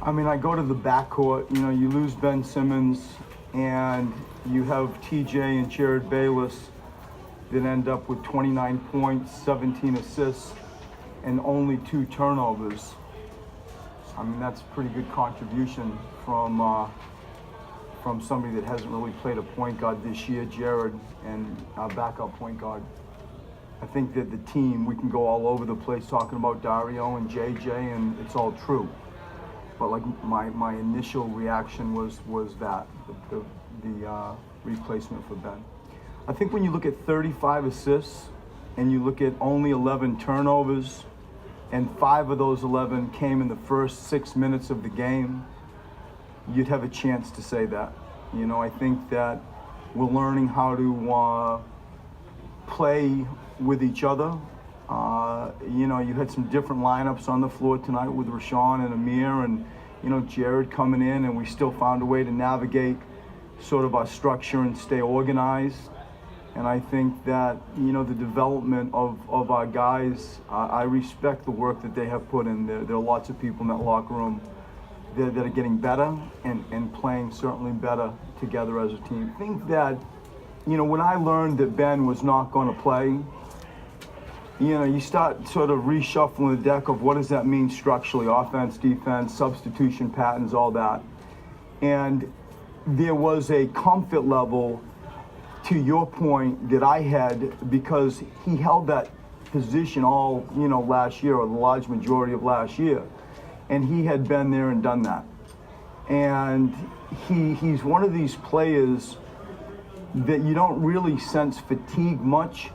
I mean, I go to the backcourt. You know, you lose Ben Simmons, and you have TJ and Jared Bayless that end up with 29 points, 17 assists, and only 2 turnovers. I mean, that's a pretty good contribution from somebody that hasn't really played a point guard this year, Jared, and our backup point guard. I think that the team, we can go all over the place talking about Dario and JJ, and it's all true. But like my initial reaction was that the replacement for Ben. I think when you look at 35 assists and you look at only 11 turnovers, and 5 of those 11 came in the first 6 minutes of the game, you'd have a chance to say that. You know, I think that we're learning how to play with each other. You know, you had some different lineups on the floor tonight with Rashawn and Amir and, you know, Jared coming in, and we still found a way to navigate sort of our structure and stay organized. And I think that, you know, the development of our guys, I respect the work that they have put in. There are lots of people in that locker room that are getting better and playing certainly better together as a team. I think that, you know, when I learned that Ben was not going to play, you know, you start sort of reshuffling the deck of what does that mean structurally, offense, defense, substitution patterns, all that. And there was a comfort level, to your point, that I had, because he held that position all, you know, last year, or the large majority of last year. And he had been there and done that. And he's one of these players that you don't really sense fatigue much,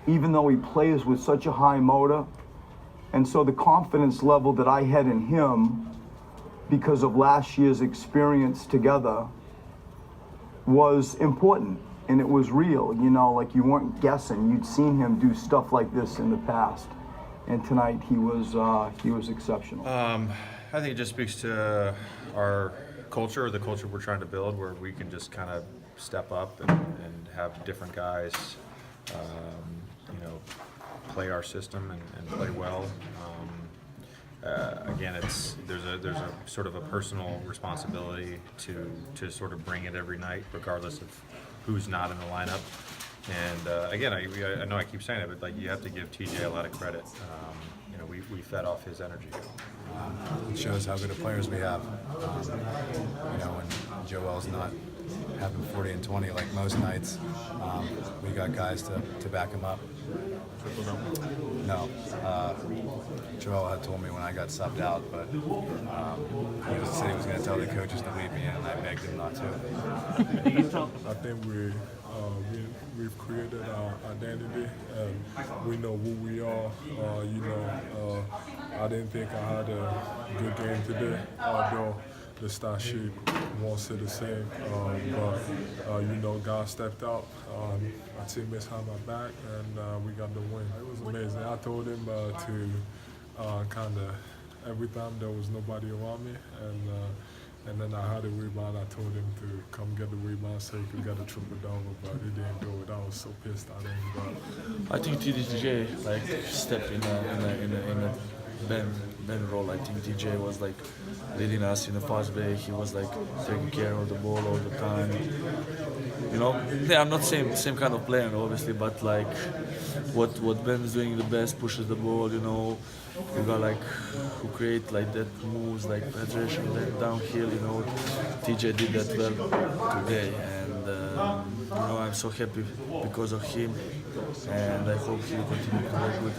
even though he plays with such a high motor. And so the confidence level that I had in him, because of last year's experience together, was important. And it was real, you know, like you weren't guessing. You'd seen him do stuff like this in the past. And tonight he was exceptional. I think it just speaks to our culture, the culture we're trying to build, where we can just kind of step up and have different guys, you know, play our system and play well. Again, there's a sort of a personal responsibility to sort of bring it every night, regardless of who's not in the lineup. And again, I know I keep saying it, but like, you have to give TJ a lot of credit. You know, we fed off his energy. It shows how good of players we have. You know, when Joel's not having 40 and 20 like most nights, we got guys to back him up. No. Joel had told me when I got subbed out, but he said he was going to tell the coaches to leave me in, and I begged him not to. I think we've created our identity, and we know who we are. You know, I didn't think I had a good game today, although the stat sheet won't say the same. But you know, God stepped up. My teammates had my back, and we got the win. It was amazing. I told him to kind of, every time there was nobody around me, and then I had a rebound. I told him to come get the rebound so he could get a triple-double, but he didn't do it. I was so pissed at him. But I think TJ like stepped in a Ben role. I think TJ was like leading us in a fast break. He was like taking care of the ball all the time. You know, yeah, I'm not same kind of player obviously, but like what Ben's doing the best, pushes the ball. You know, you got like who create like that moves like penetration downhill. You know, TJ did that well today, and you know, I'm so happy because of him, and I hope he will continue to play good.